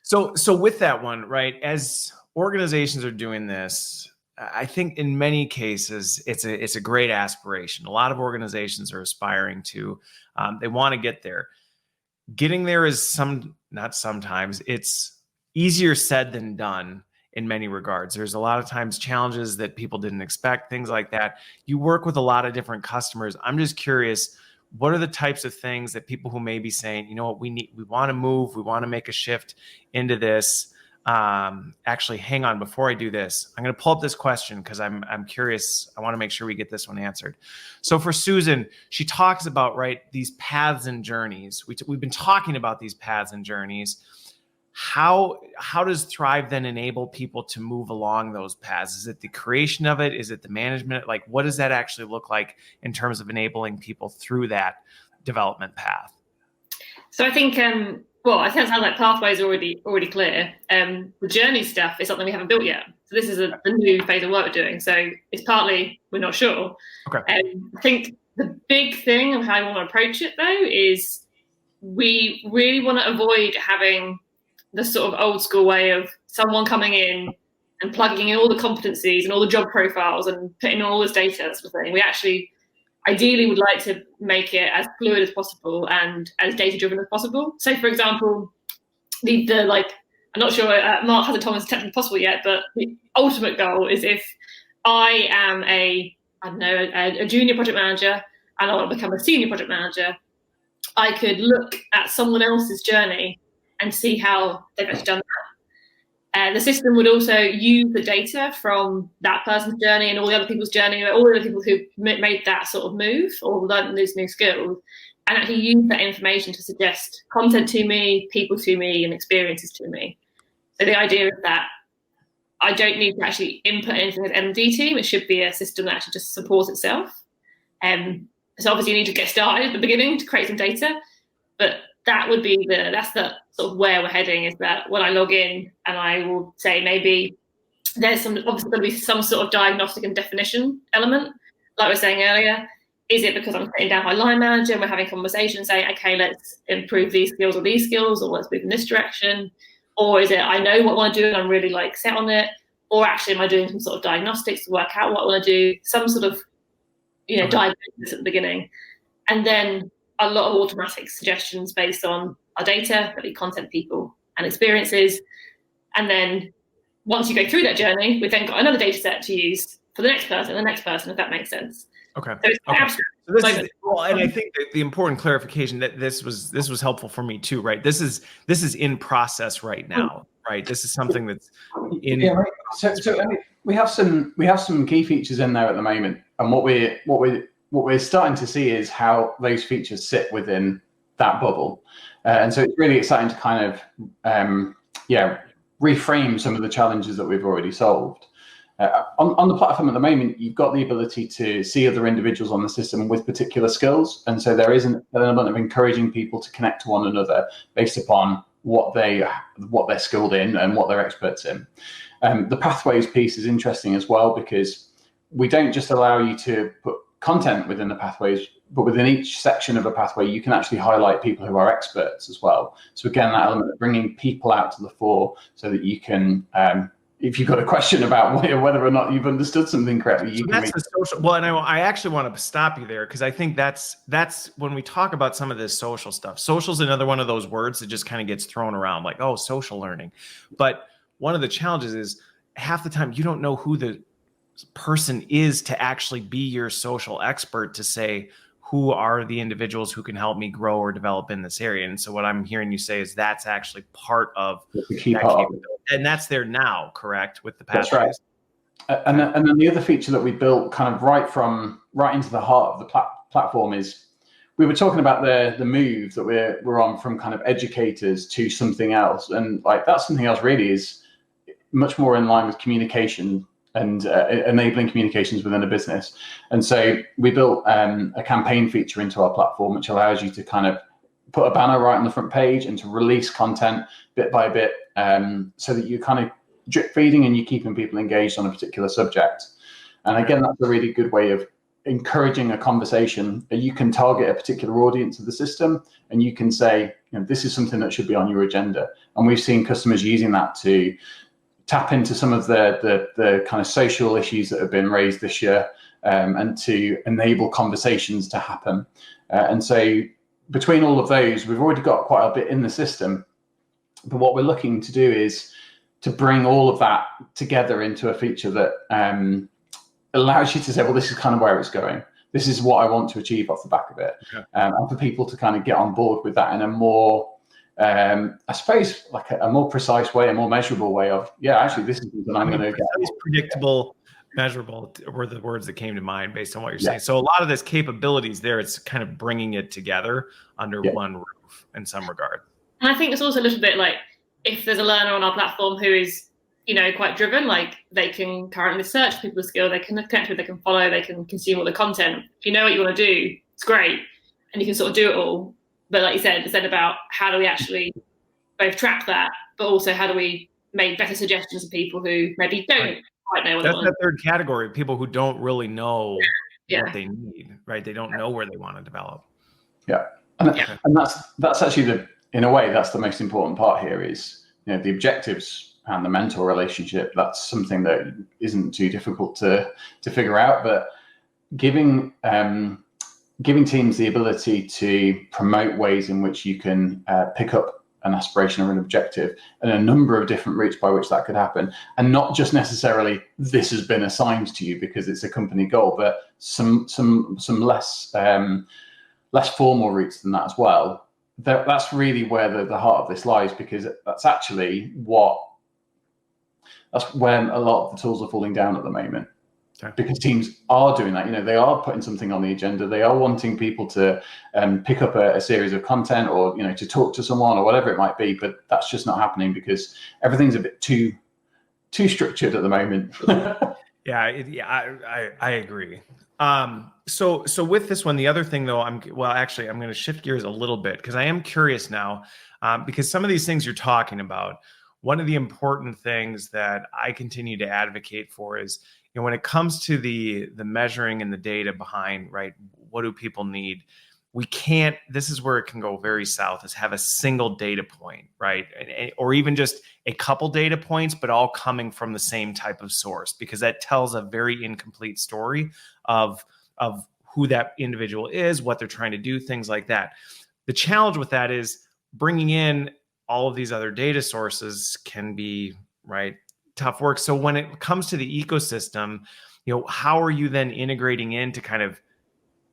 So with that one, right? As organizations are doing this, I think in many cases it's a great aspiration. A lot of organizations are aspiring to, they want to get there. Getting there is not sometimes, it's easier said than done in many regards. There's a lot of times challenges that people didn't expect, things like that. You work with a lot of different customers. I'm just curious, what are the types of things that people who may be saying, you know what, we want to move, we want to make a shift into this. Actually, hang on, before I do this, I'm going to pull up this question because I'm curious. I want to make sure we get this one answered. So for Susan, she talks about, right, these paths and journeys. We've been talking about these paths and journeys. How does Thrive then enable people to move along those paths? Is it the creation of it? Is it the management? Like, what does that actually look like in terms of enabling people through that development path? So I think, well, I think it sounds like pathways are already clear. The journey stuff is something we haven't built yet. So this is a new phase of work we're doing. So it's partly we're not sure. Okay. I think the big thing of how I want to approach it, though, is we really want to avoid having the sort of old school way of someone coming in and plugging in all the competencies and all the job profiles and putting all this data, that sort of thing. We actually ideally would like to make it as fluid as possible and as data driven as possible. So for example, the like, I'm not sure Mark hasn't told me it's technically possible yet, but the ultimate goal is if I am a junior project manager and I want to become a senior project manager, I could look at someone else's journey and see how they've actually done that. The system would also use the data from that person's journey and all the other people's journey, all the other people who made that sort of move or learned these new skills, and actually use that information to suggest content to me, people to me, and experiences to me. So the idea is that I don't need to actually input anything as MD team. It should be a system that actually just supports itself. So obviously you need to get started at the beginning to create some data, but that's the sort of where we're heading, is that when I log in and I will say maybe there's obviously going to be some sort of diagnostic and definition element, like we were saying earlier. Is it because I'm sitting down with my line manager and we're having conversations saying, okay, let's improve these skills or let's move in this direction? Or is it I know what I want to do and I'm really like set on it? Or actually am I doing some sort of diagnostics to work out what I want to do? Some sort of, diagnosis at the beginning. And then a lot of automatic suggestions based on our data, the content, people, and experiences. And then once you go through that journey, we've then got another data set to use for the next person, if that makes sense. Okay. So it's abstract. So this is, well, and I think that the important clarification that this was helpful for me too, right? This is in process right now, right? This is something that's in. Yeah, right. So I mean, we have some key features in there at the moment, and what we're starting to see is how those features sit within that bubble, and so it's really exciting to kind of reframe some of the challenges that we've already solved. On the platform at the moment, you've got the ability to see other individuals on the system with particular skills, and so there is an element of encouraging people to connect to one another based upon what they're skilled in and what they're experts in. The pathways piece is interesting as well, because we don't just allow you to put content within the pathways, but within each section of a pathway, you can actually highlight people who are experts as well. So again, that element of bringing people out to the fore so that you can, if you've got a question about whether or not you've understood something correctly, you can. That's the social. Well, and I actually want to stop you there, because I think that's when we talk about some of this social stuff. Social is another one of those words that just kind of gets thrown around, like, oh, social learning. But one of the challenges is half the time you don't know who the person is to actually be your social expert to say, who are the individuals who can help me grow or develop in this area. And so what I'm hearing you say is that's actually part of the key part, and that's there now, correct, with the pathways. That's right. And then the other feature that we built kind of right into the heart of the platform is, we were talking about the move that we're on from kind of educators to something else, and like that something else really is much more in line with communication enabling communications within a business. And so we built a campaign feature into our platform, which allows you to kind of put a banner right on the front page and to release content bit by bit, so that you're kind of drip feeding and you're keeping people engaged on a particular subject. And again, that's a really good way of encouraging a conversation. You can target a particular audience of the system, and you can say, this is something that should be on your agenda. And we've seen customers using that to tap into some of the kind of social issues that have been raised this year, and to enable conversations to happen. And so between all of those, we've already got quite a bit in the system. But what we're looking to do is to bring all of that together into a feature that allows you to say, well, this is kind of where it's going. This is what I want to achieve off the back of it. Okay. And for people to kind of get on board with that in a more, I suppose, like a more precise way, a more measurable way of, actually, this is something I'm going to get. Predictable, measurable were the words that came to mind based on what you're saying. So a lot of this capabilities there, it's kind of bringing it together under one roof in some regard. And I think it's also a little bit like, if there's a learner on our platform who is, quite driven, like they can currently search people with skill, they can connect with, they can follow, they can consume all the content. If you know what you want to do, it's great. And you can sort of do it all. But like you said, it's then about how do we actually both track that, but also how do we make better suggestions to people who maybe don't quite know what they want. That's that third category, people who don't really know what they need, right? They don't know where they want to develop. Yeah. And that's actually in a way, that's the most important part here is, the objectives and the mentor relationship. That's something that isn't too difficult to figure out, but giving teams the ability to promote ways in which you can pick up an aspiration or an objective, and a number of different routes by which that could happen, and not just necessarily this has been assigned to you because it's a company goal, but some less formal routes than that as well. That's really where the heart of this lies, because that's actually that's when a lot of the tools are falling down at the moment. Okay. Because teams are doing that. They are putting something on the agenda. They are wanting people to pick up a series of content, or to talk to someone or whatever it might be. But that's just not happening because everything's a bit too structured at the moment. I agree. So with this one, the other thing though, I'm going to shift gears a little bit because I am curious now, because some of these things you're talking about, one of the important things that I continue to advocate for is, when it comes to the measuring and the data behind, right, what do people need? We can't, this is where it can go very south, is have a single data point, right? Or even just a couple data points, but all coming from the same type of source, because that tells a very incomplete story of who that individual is, what they're trying to do, things like that. The challenge with that is bringing in all of these other data sources can be, tough work. So when it comes to the ecosystem, how are you then integrating in to kind of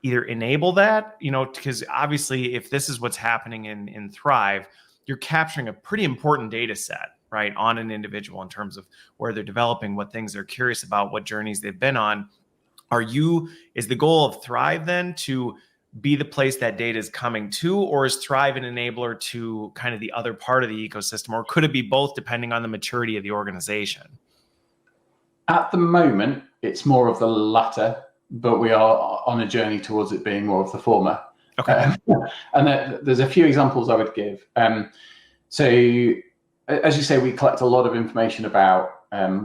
either enable that, because obviously if this is what's happening in Thrive, you're capturing a pretty important data set, right, on an individual in terms of where they're developing, what things they're curious about, what journeys they've been on. Is the goal of Thrive then to be the place that data is coming to, or is Thrive an enabler to kind of the other part of the ecosystem, or could it be both depending on the maturity of the organization? At the moment, it's more of the latter, but we are on a journey towards it being more of the former. Okay. And there's a few examples I would give. So as you say, we collect a lot of information about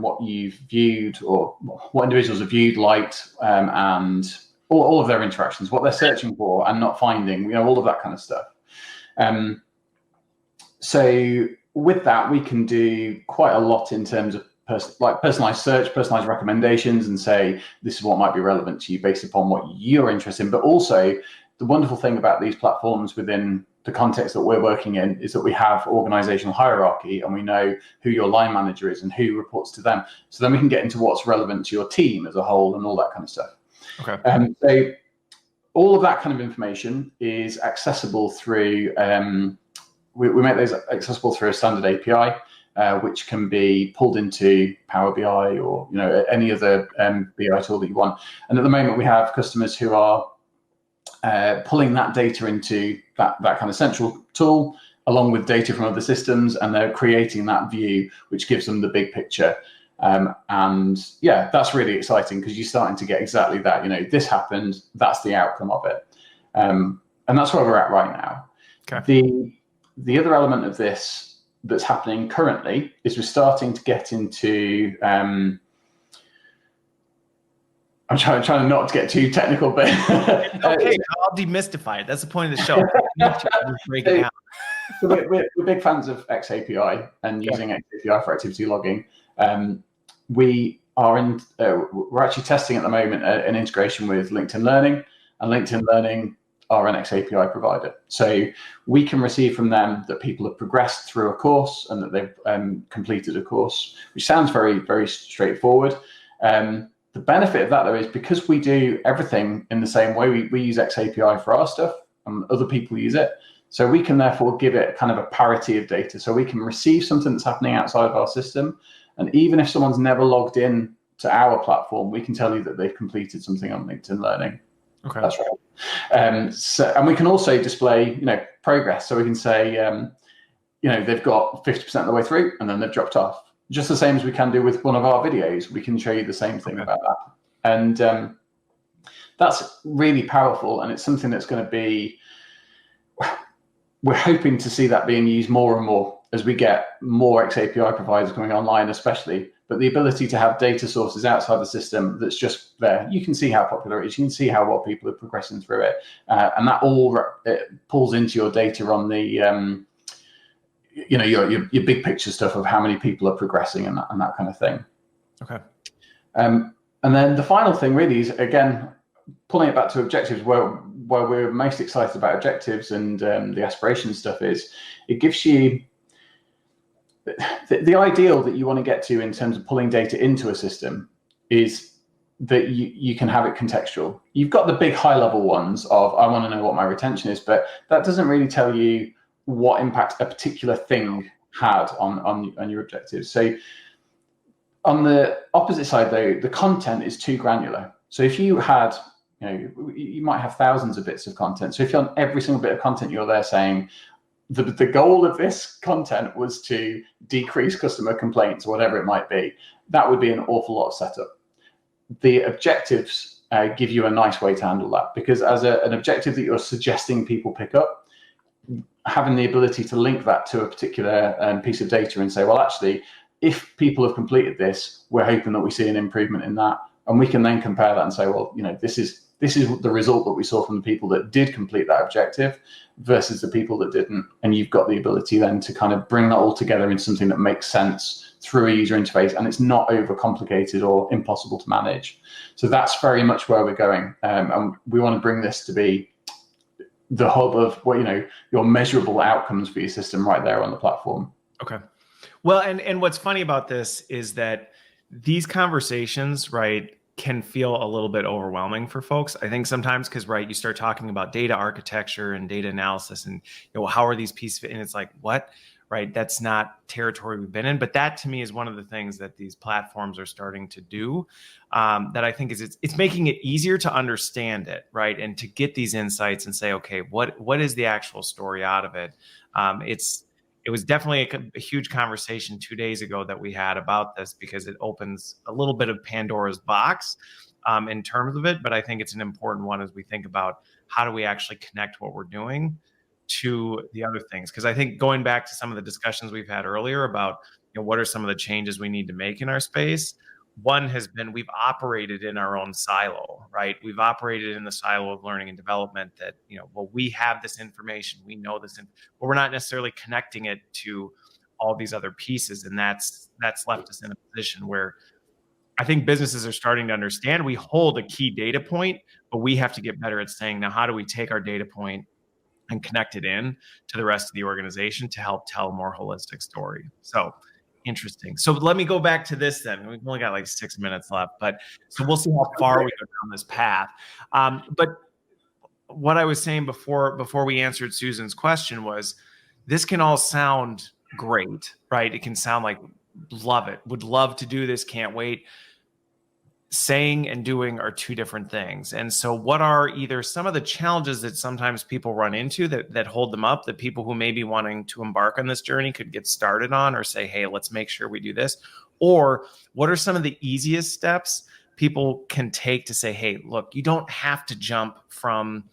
what you've viewed or what individuals have viewed, liked, and all of their interactions, what they're searching for and not finding, all of that kind of stuff. So with that, we can do quite a lot in terms of personalized search, personalized recommendations, and say, this is what might be relevant to you based upon what you're interested in. But also the wonderful thing about these platforms within the context that we're working in is that we have organizational hierarchy, and we know who your line manager is and who reports to them. So then we can get into what's relevant to your team as a whole and all that kind of stuff. Okay. So all of that kind of information is accessible through, we make those accessible through a standard API, which can be pulled into Power BI or any other BI tool that you want. And at the moment, we have customers who are pulling that data into that kind of central tool, along with data from other systems, and they're creating that view, which gives them the big picture. And yeah, that's really exciting because you're starting to get exactly that. This happened, that's the outcome of it. And that's where we're at right now. Okay. The other element of this that's happening currently is we're starting to get into I'm trying not to get too technical, but okay, I'll demystify it. That's the point of the show. Break it down. So we're big fans of XAPI and using XAPI for activity logging. We're actually testing at the moment an integration with LinkedIn Learning, and LinkedIn Learning are an XAPI provider. So we can receive from them that people have progressed through a course and that they've completed a course, which sounds very, very straightforward. The benefit of that, though, is because we do everything in the same way, we use XAPI for our stuff and other people use it. So we can therefore give it kind of a parity of data. So we can receive something that's happening outside of our system. And even if someone's never logged in to our platform, we can tell you that they've completed something on LinkedIn Learning. Okay. That's right. And we can also display, progress. So we can say, they've got 50% of the way through and then they've dropped off. Just the same as we can do with one of our videos. We can show you the same thing about that. And that's really powerful. And it's something that's going to be, we're hoping to see that being used more and more as we get more XAPI providers coming online, especially. But the ability to have data sources outside the system that's just there, you can see how popular it is, you can see how well people are progressing through it, and that all pulls into your data on the, your big picture stuff of how many people are progressing and that kind of thing. Okay. And then the final thing really is, again, pulling it back to objectives, where we're most excited about objectives and the aspiration stuff is, it gives you the ideal that you want to get to in terms of pulling data into a system is that you can have it contextual. You've got the big high level ones of, I want to know what my retention is, but that doesn't really tell you what impact a particular thing had on your objectives. So on the opposite side, though, the content is too granular. So if you had, you might have thousands of bits of content. So if you're on every single bit of content, you're there saying, the goal of this content was to decrease customer complaints, or whatever it might be, that would be an awful lot of setup. The objectives give you a nice way to handle that, because as an objective that you're suggesting people pick up, having the ability to link that to a particular piece of data and say, well, actually, if people have completed this, we're hoping that we see an improvement in that. And we can then compare that and say, well, this is the result that we saw from the people that did complete that objective versus the people that didn't. And you've got the ability then to kind of bring that all together into something that makes sense through a user interface, and it's not overcomplicated or impossible to manage. So that's very much where we're going. And we want to bring this to be the hub of your measurable outcomes for your system right there on the platform. Okay. Well, and what's funny about this is that these conversations, right, can feel a little bit overwhelming for folks. I think sometimes because, right, you start talking about data architecture and data analysis and, how are these pieces, and it's like, what, right? That's not territory we've been in. But that to me is one of the things that these platforms are starting to do that I think is it's making it easier to understand it, right? And to get these insights and say, okay, what is the actual story out of it? It was definitely a huge conversation 2 days ago that we had about this, because it opens a little bit of Pandora's box in terms of it. But I think it's an important one as we think about how do we actually connect what we're doing to the other things. Because I think going back to some of the discussions we've had earlier about what are some of the changes we need to make in our space, one has been we've operated in our own silo, right? We've operated in the silo of learning and development that, we have this information, we know this, but we're not necessarily connecting it to all these other pieces. And that's left us in a position where I think businesses are starting to understand we hold a key data point, but we have to get better at saying, now, how do we take our data point and connect it in to the rest of the organization to help tell a more holistic story? So interesting. So let me go back to this then. We've only got like 6 minutes left, but so we'll see how far we go down this path. But what I was saying before we answered Susan's question was, this can all sound great, right? It can sound like, love it, would love to do this, can't wait. Saying and doing are two different things. And so what are either some of the challenges that sometimes people run into that hold them up, that people who may be wanting to embark on this journey could get started on, or say, hey, let's make sure we do this? Or what are some of the easiest steps people can take to say, hey, look, you don't have to jump from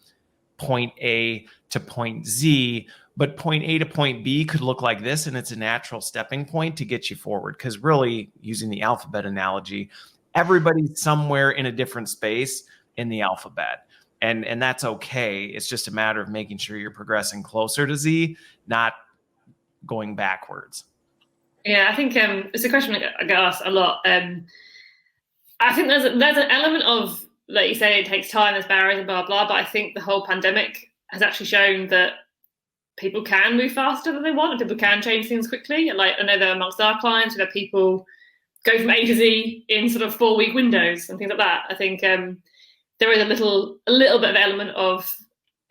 point A to point Z, but point A to point B could look like this, and it's a natural stepping point to get you forward. Because really, using the alphabet analogy, everybody's somewhere in a different space in the alphabet. And that's okay. It's just a matter of making sure you're progressing closer to Z, not going backwards. Yeah, I think it's a question I get asked a lot. I think there's an element of, like you say, it takes time, there's barriers and blah, blah, but I think the whole pandemic has actually shown that people can move faster than they want and people can change things quickly. Like, I know that amongst our clients, we have people go from A to Z in sort of 4-week windows and things like that. I think there is a little bit of element of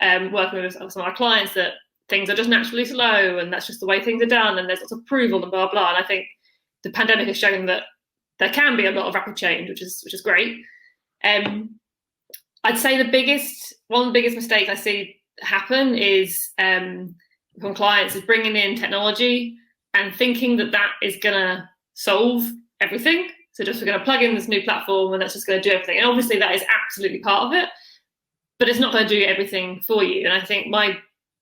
working with some of our clients that things are just naturally slow and that's just the way things are done and there's lots of approval and blah, blah. And I think the pandemic has shown that there can be a lot of rapid change, which is great. I'd say one of the biggest mistakes I see happen is from clients is bringing in technology and thinking that is going to solve everything. So just we're going to plug in this new platform and that's just going to do everything. And obviously that is absolutely part of it, but it's not going to do everything for you. And I think my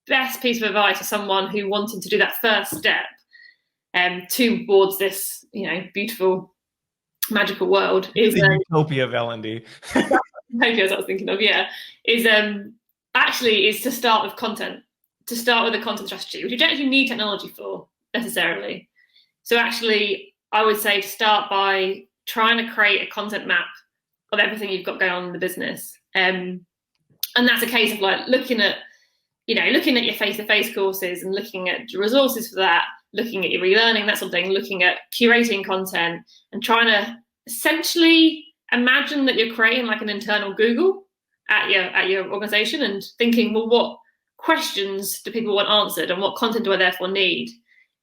best piece of advice for someone who wanted to do that first step towards this, beautiful, magical world is the utopia of L&D. Maybe as I was thinking of, is to start with content, to start with a content strategy, which you don't actually need technology for necessarily. So actually, I would say to start by trying to create a content map of everything you've got going on in the business. And that's a case of like looking at your face-to-face courses and looking at resources for that, looking at your relearning, that sort of thing, looking at curating content and trying to essentially imagine that you're creating like an internal Google at your organization and thinking, well, what questions do people want answered and what content do I therefore need?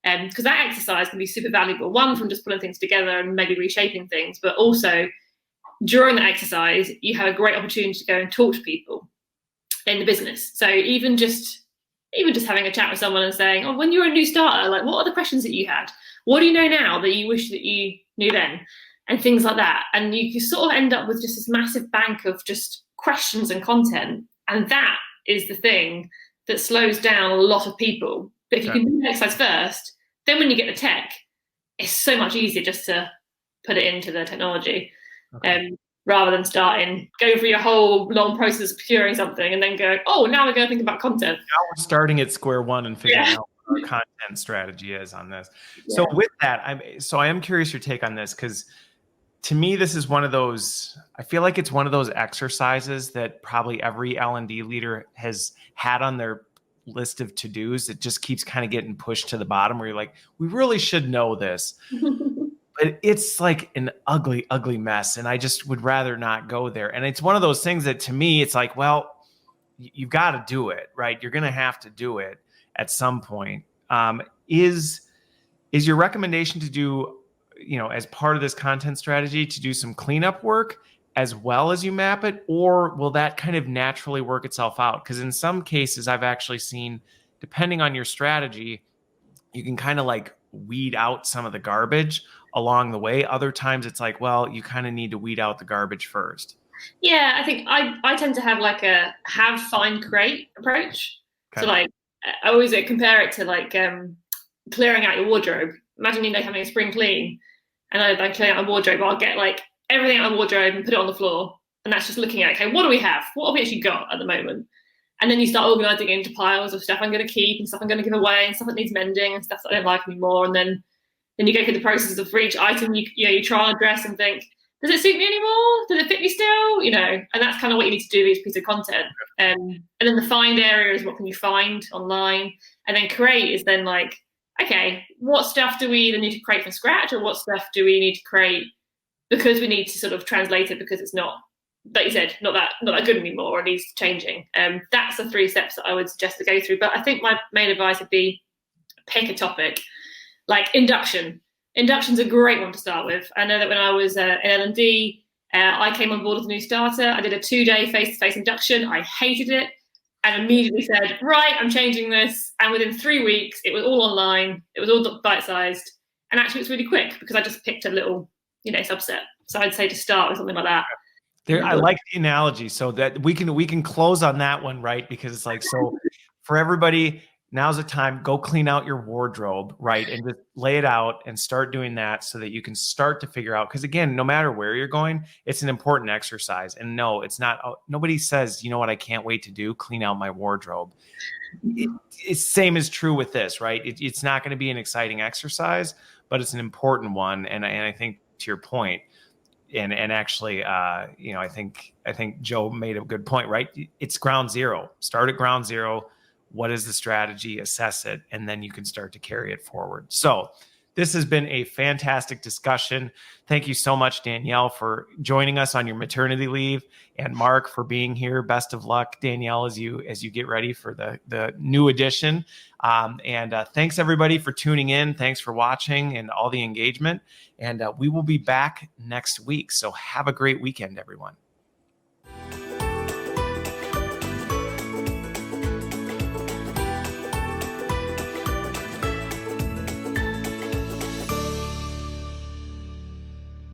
Because that exercise can be super valuable, one, from just pulling things together and maybe reshaping things, but also during that exercise, you have a great opportunity to go and talk to people in the business. So even just having a chat with someone and saying, oh, when you're a new starter, like what are the questions that you had? What do you know now that you wish that you knew then? And things like that. And you sort of end up with just this massive bank of just questions and content. And that is the thing that slows down a lot of people. But if you can do the exercise first, then when you get the tech, it's so much easier just to put it into the technology. Rather than going through your whole long process of procuring something and then going, oh, now we're going to think about content. Now we're starting at square one and figuring out what our content strategy is on this. Yeah. So with that, I am curious your take on this, because to me, this is one of those, I feel like it's one of those exercises that probably every L&D leader has had on their list of to-dos. It just keeps kind of getting pushed to the bottom where you're like, we really should know this. But it's like an ugly, ugly mess. And I just would rather not go there. And it's one of those things that to me, it's like, well, you've got to do it, right? You're going to have to do it at some point. Is your recommendation to do, as part of this content strategy, to do some cleanup work as well as you map it? Or will that kind of naturally work itself out? Because in some cases, I've actually seen, depending on your strategy, you can kind of like weed out some of the garbage along the way. Other times it's like, well, you kind of need to weed out the garbage first. Yeah, I think I tend to have like a have, find, create approach. Okay. So like I always compare it to like clearing out your wardrobe. Imagine having a spring clean, and I clear out my wardrobe. I'll get like everything out of my wardrobe and put it on the floor, and that's just looking at, okay, what do we have? What have we actually got at the moment? And then you start organising it into piles of stuff I'm going to keep and stuff I'm going to give away and stuff that needs mending and stuff that I don't like anymore. And then you go through the process of for each item you try and address and think, does it suit me anymore? Does it fit me still? And that's kind of what you need to do with each piece of content. And then the find area is what can you find online, and then create is then like, okay, what stuff do we either need to create from scratch, or what stuff do we need to create because we need to sort of translate it because it's not, like you said, not that good anymore, or needs changing. That's the 3 steps that I would suggest to go through. But I think my main advice would be pick a topic. Like induction. Induction's a great one to start with. I know that when I was in L&D, I came on board as a new starter. I did a 2-day face-to-face induction. I hated it and immediately said, right, I'm changing this. And within 3 weeks, it was all online. It was all bite-sized. And actually it's really quick because I just picked a little, subset. So I'd say to start with something like that. I like the analogy, so that we can close on that one, right? Because it's like, so for everybody, now's the time, go clean out your wardrobe, right? And just lay it out and start doing that so that you can start to figure out, because again, no matter where you're going, it's an important exercise. And no, it's not, nobody says, you know what, I can't wait to do, clean out my wardrobe. It's same is true with this, right? It's not going to be an exciting exercise, but it's an important one. And I think to your point, and actually, I think Joe made a good point, right? It's ground zero. Start at ground zero. What is the strategy? Assess it, and then you can start to carry it forward. So this has been a fantastic discussion. Thank you so much, Danielle, for joining us on your maternity leave, and Mark for being here. Best of luck, Danielle, as you get ready for the new edition. And thanks everybody for tuning in. Thanks for watching and all the engagement. And we will be back next week. So have a great weekend, everyone.